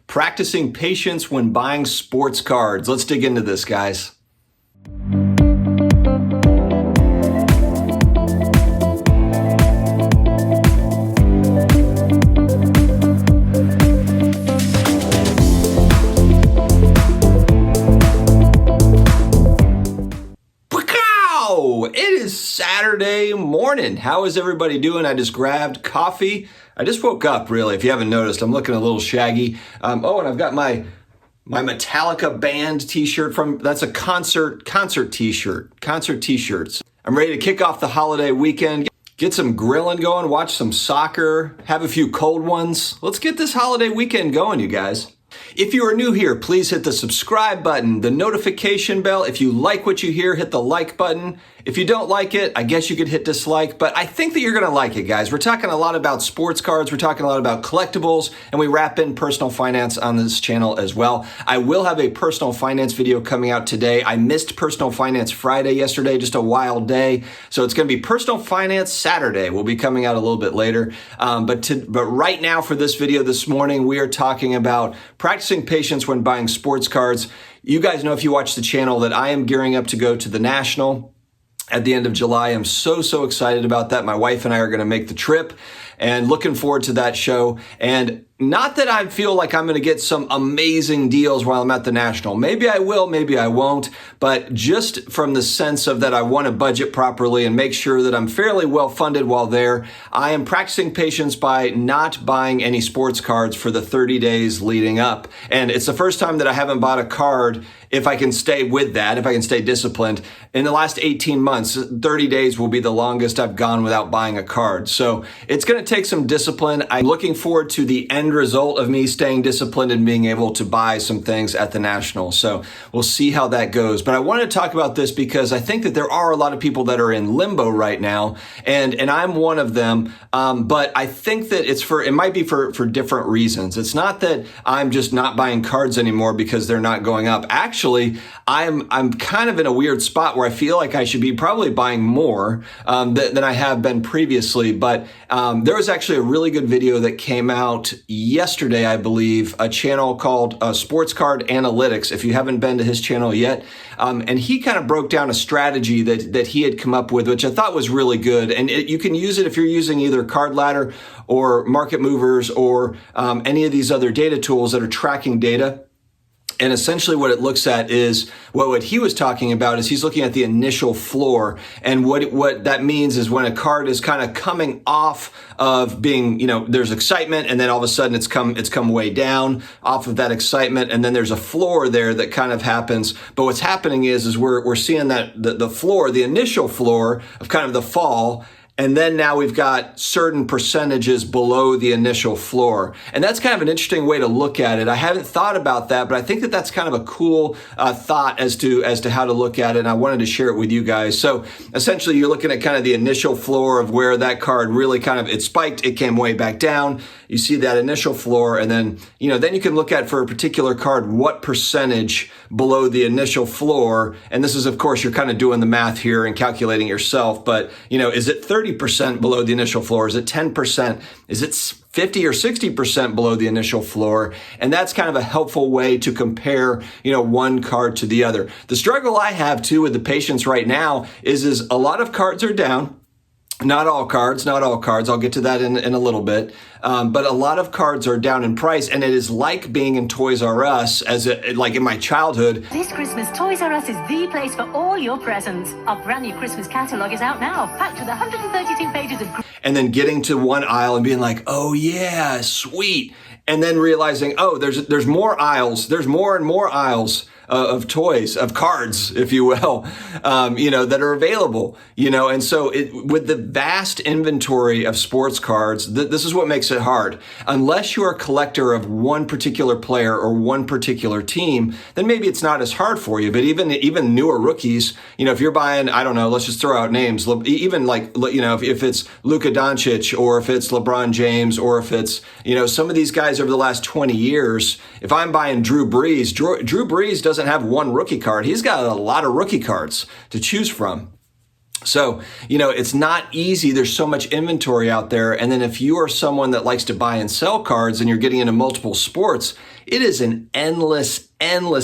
Practicing patience when buying sports cards. Let's dig into this, guys. It is Saturday morning. How is everybody doing? I just grabbed coffee. I just woke up, really. If you haven't noticed, I'm looking a little shaggy. And I've got my Metallica band t-shirt that's a concert t-shirt, concert t-shirts. I'm ready to kick off the holiday weekend, get some grilling going, watch some soccer, have a few cold ones. Let's get this holiday weekend going, you guys. If you are new here, please hit the subscribe button, the notification bell. If you like what you hear, hit the like button. If you don't like it, I guess you could hit dislike, but I think that you're going to like it, guys. We're talking a lot about sports cards. We're talking a lot about collectibles, and we wrap in personal finance on this channel as well. I will have a personal finance video coming out today. I missed Personal Finance Friday yesterday, just a wild day. So it's going to be Personal Finance Saturday. We'll be coming out a little bit later. But right now for this video this morning, we are talking about practicing patience when buying sports cards. You guys know, if you watch the channel, that I am gearing up to go to the National at the end of July. I'm so excited about that. My wife and I are going to make the trip and looking forward to that show. And not that I feel like I'm going to get some amazing deals while I'm at the National. Maybe I will, maybe I won't. But just from the sense of that I want to budget properly and make sure that I'm fairly well funded while there, I am practicing patience by not buying any sports cards for the 30 days leading up. And it's the first time that I haven't bought a card, if I can stay with that, if I can stay disciplined. In the last 18 months, 30 days will be the longest I've gone without buying a card. So it's going to take some discipline. I'm looking forward to the end result of me staying disciplined and being able to buy some things at the National. So we'll see how that goes. But I wanted to talk about this because I think that there are a lot of people that are in limbo right now, and I'm one of them. But I think that it might be for different reasons. It's not that I'm just not buying cards anymore because they're not going up. Actually, I'm kind of in a weird spot where I feel like I should be probably buying more than I have been previously. But there was actually a really good video that came out yesterday, I believe, a channel called Sports Card Analytics, if you haven't been to his channel yet. And he kind of broke down a strategy that he had come up with, which I thought was really good. And you can use it if you're using either Card Ladder or Market Movers or any of these other data tools that are tracking data. And essentially what it looks at is, what he was talking about is he's looking at the initial floor. And what that means is when a card is kind of coming off of being, there's excitement, and then all of a sudden it's come way down off of that excitement. And then there's a floor there that kind of happens. But what's happening is we're seeing that the floor, the initial floor of kind of the fall. And then now we've got certain percentages below the initial floor. And that's kind of an interesting way to look at it. I haven't thought about that, but I think that that's kind of a cool thought as to how to look at it. And I wanted to share it with you guys. So essentially you're looking at kind of the initial floor of where that card really it spiked, it came way back down. You see that initial floor, and then you can look at, for a particular card, what percentage below the initial floor. And this is, of course, you're kind of doing the math here and calculating yourself, but is it 30% below the initial floor? Is it 10%? Is it 50 or 60% below the initial floor? And that's kind of a helpful way to compare, one card to the other. The struggle I have too with the patience right now is a lot of cards are down. Not all cards. I'll get to that in a little bit. But a lot of cards are down in price, and it is like being in Toys R Us, like in my childhood. This Christmas, Toys R Us is the place for all your presents. Our brand new Christmas catalog is out now, packed with 132 pages of... And then getting to one aisle and being like, oh yeah, sweet. And then realizing, oh, there's more aisles. There's more and more aisles of toys, of cards, if you will, that are available, and so with the vast inventory of sports cards, this is what makes it hard. Unless you're a collector of one particular player or one particular team, then maybe it's not as hard for you. But even newer rookies, if you're buying, I don't know, let's just throw out names, even if it's Luka Doncic, or if it's LeBron James, or if it's, some of these guys over the last 20 years, if I'm buying Drew Brees doesn't have one rookie card. He's got a lot of rookie cards to choose from. So, it's not easy. There's so much inventory out there. And then if you are someone that likes to buy and sell cards and you're getting into multiple sports, it is an endless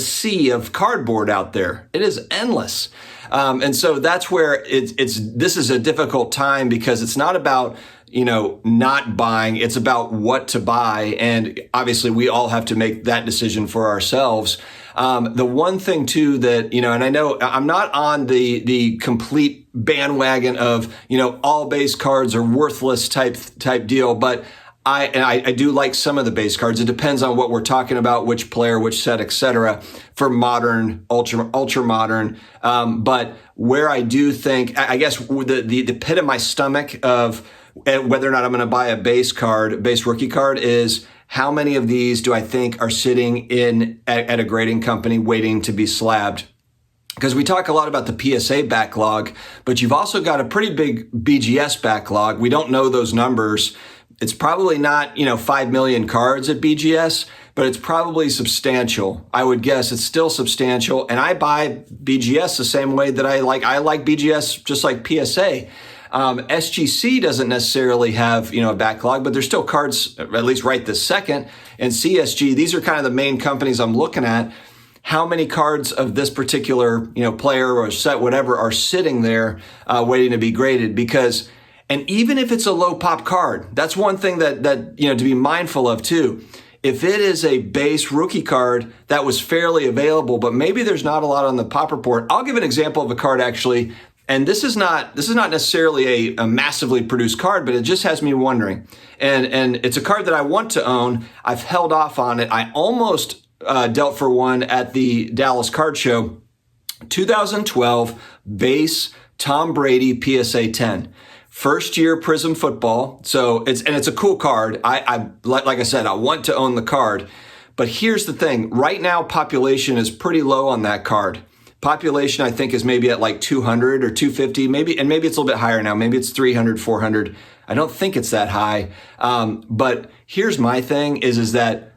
sea of cardboard out there. It is endless. And so that's where this is a difficult time, because it's not about, not buying. It's about what to buy. And obviously we all have to make that decision for ourselves. The one thing too that, and I know I'm not on the complete bandwagon of, all base cards are worthless type deal, but I do like some of the base cards. It depends on what we're talking about, which player, which set, etc. For modern, ultra modern. But where I do think, I guess the pit of my stomach of whether or not I'm going to buy a base rookie card, is how many of these do I think are sitting at a grading company waiting to be slabbed? Because we talk a lot about the PSA backlog, but you've also got a pretty big BGS backlog. We don't know those numbers. It's probably not, 5 million cards at BGS, but it's probably substantial. I would guess it's still substantial. And I buy BGS the same way that I like BGS just like PSA. SGC doesn't necessarily have, a backlog, but there's still cards, at least right this second. And CSG, these are kind of the main companies I'm looking at. How many cards of this particular, player or set, whatever, are sitting there waiting to be graded? Because, and even if it's a low pop card, that's one thing that to be mindful of too. If it is a base rookie card that was fairly available, but maybe there's not a lot on the pop report. I'll give an example of a card actually. And this is not necessarily a massively produced card, but it just has me wondering. And it's a card that I want to own. I've held off on it. I almost dealt for one at the Dallas Card Show. 2012 base Tom Brady PSA 10. First year Prism football. So it's a cool card. Like I said, I want to own the card. But here's the thing. Right now, population is pretty low on that card. Population, I think, is maybe at like 200 or 250, maybe it's a little bit higher now. Maybe it's 300, 400. I don't think it's that high. But here's my thing is that,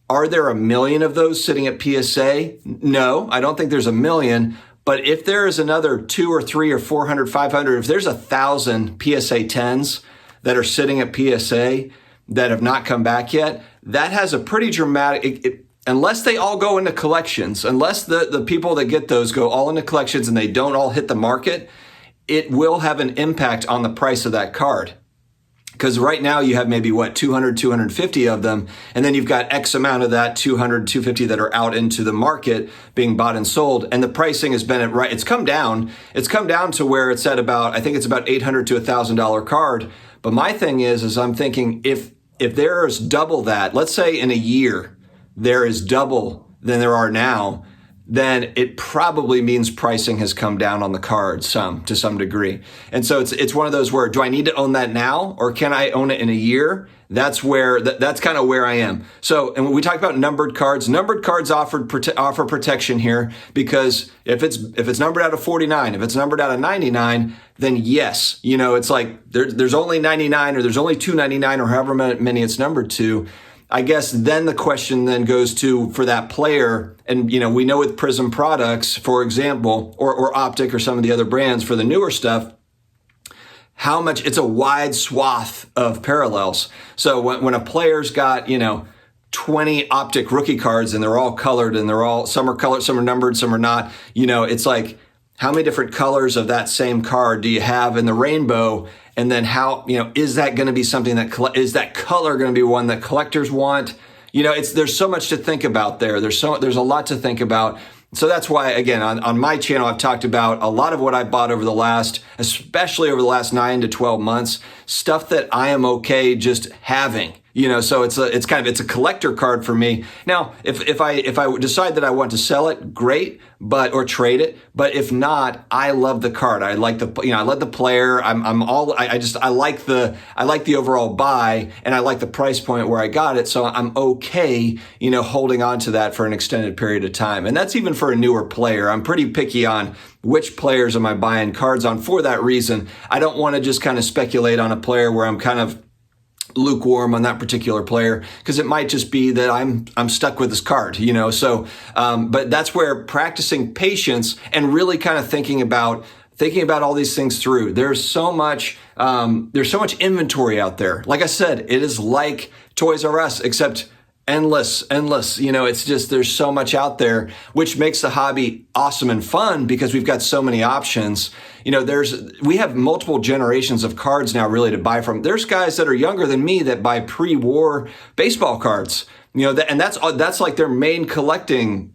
are there a million of those sitting at PSA? No, I don't think there's a million. But if there is another 2 or 3 or 400, 500, if there's 1,000 PSA 10s that are sitting at PSA that have not come back yet, that has a pretty dramatic, unless they all go into collections, unless the people that get those go all into collections and they don't all hit the market, it will have an impact on the price of that card. Because right now you have maybe 200, 250 of them, and then you've got X amount of that 200, 250 that are out into the market being bought and sold, and the pricing has been it's come down. It's come down to where it's at about, I think it's about $800 to $1,000 card. But my thing is I'm thinking if there is double that, let's say in a year, there is double than there are now, then it probably means pricing has come down on the card to some degree. And so it's one of those where, do I need to own that now, or can I own it in a year? That's where that's kind of where I am. So, and when we talk about numbered cards offer protection here, because if it's numbered out of 49, if it's numbered out of 99, then yes, it's like there's only 99, or there's only 299, or however many it's numbered to. I guess then the question then goes to, for that player, and we know with Prism products, for example, or Optic or some of the other brands for the newer stuff, how much, it's a wide swath of parallels. So when a player's got, 20 Optic rookie cards and they're all colored and some are colored, some are numbered, some are not, it's like, how many different colors of that same card do you have in the rainbow? And then how, is that going to be something is that color going to be one that collectors want? There's so much to think about there. There's a lot to think about. So that's why, again, on my channel, I've talked about a lot of what I bought especially over the last 9 to 12 months, stuff that I am okay just having. So it's a collector card for me. Now, if I decide that I want to sell it, great, or trade it. But if not, I love the card. I like I love the player. I like the overall buy, and I like the price point where I got it. So I'm okay, holding on to that for an extended period of time. And that's even for a newer player. I'm pretty picky on which players am I buying cards on for that reason. I don't want to just kind of speculate on a player where I'm kind of lukewarm on that particular player, because it might just be that I'm stuck with this card, So, but that's where practicing patience and really kind of thinking about thinking about all these things through. There's so much inventory out there. Like I said, it is like Toys R Us, except endless. It's just, there's so much out there, which makes the hobby awesome and fun because we've got so many options. We have multiple generations of cards now really to buy from. There's guys that are younger than me that buy pre-war baseball cards, and that's like their main collecting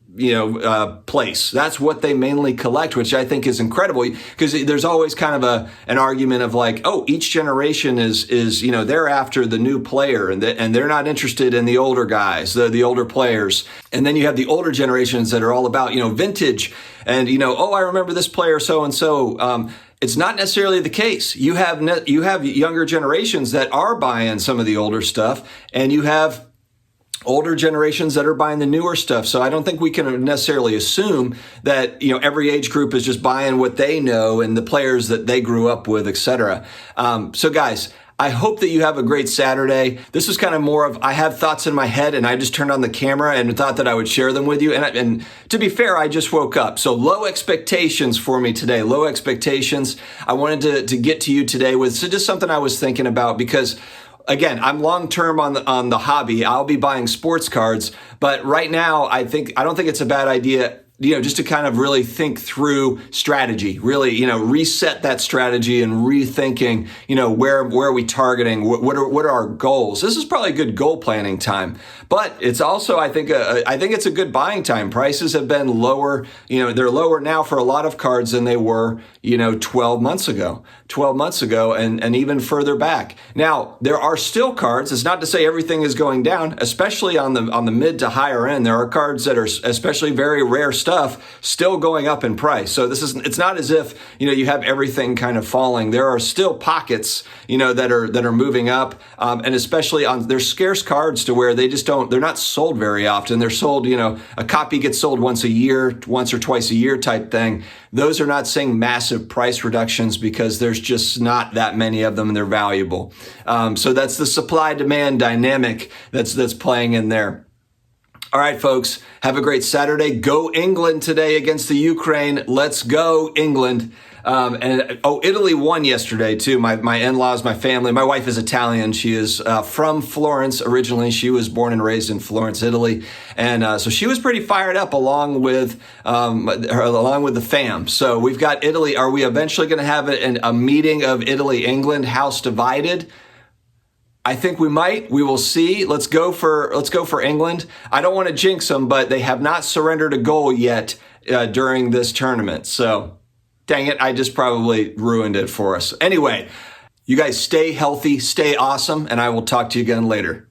place. That's what they mainly collect, which I think is incredible because there's always kind of an argument of like, oh, each generation is they're after the new player and they're not interested in the older guys, the older players. And then you have the older generations that are all about, vintage and, oh, I remember this player so-and-so. It's not necessarily the case. You have younger generations that are buying some of the older stuff, and you have older generations that are buying the newer stuff. So I don't think we can necessarily assume that, every age group is just buying what they know and the players that they grew up with, etc. So guys, I hope that you have a great Saturday. This is kind of more of, I have thoughts in my head and I just turned on the camera and thought that I would share them with you. And to be fair, I just woke up. So low expectations for me today, low expectations. I wanted to get to you today with just something I was thinking about because again, I'm long-term on the hobby. I'll be buying sports cards, but right now I don't think it's a bad idea, just to kind of really think through strategy, really, reset that strategy and rethinking, where are we targeting? What are our goals? This is probably a good goal planning time, but it's also, I think it's a good buying time. Prices have been lower. They're lower now for a lot of cards than they were, 12 months ago and even further back. Now, there are still cards. It's not to say everything is going down, especially on the mid to higher end. There are cards that are especially very rare stuff still going up in price. So it's not as if, you have everything kind of falling. There are still pockets, that are moving up. And especially there's scarce cards to where they're not sold very often. They're sold, a copy gets sold once or twice a year type thing. Those are not seeing massive price reductions because there's just not that many of them and they're valuable. So that's the supply-demand dynamic that's playing in there. All right, folks, have a great Saturday. Go England today against the Ukraine. Let's go England. Italy won yesterday too. My in-laws, my family, my wife is Italian. She is from Florence originally. She was born and raised in Florence, Italy. And so she was pretty fired up along with the fam. So we've got Italy. Are we eventually going to have a meeting of Italy-England, house divided? I think we might. We will see. Let's go for England. I don't want to jinx them, but they have not surrendered a goal yet during this tournament. So, dang it, I just probably ruined it for us. Anyway, you guys stay healthy, stay awesome, and I will talk to you again later.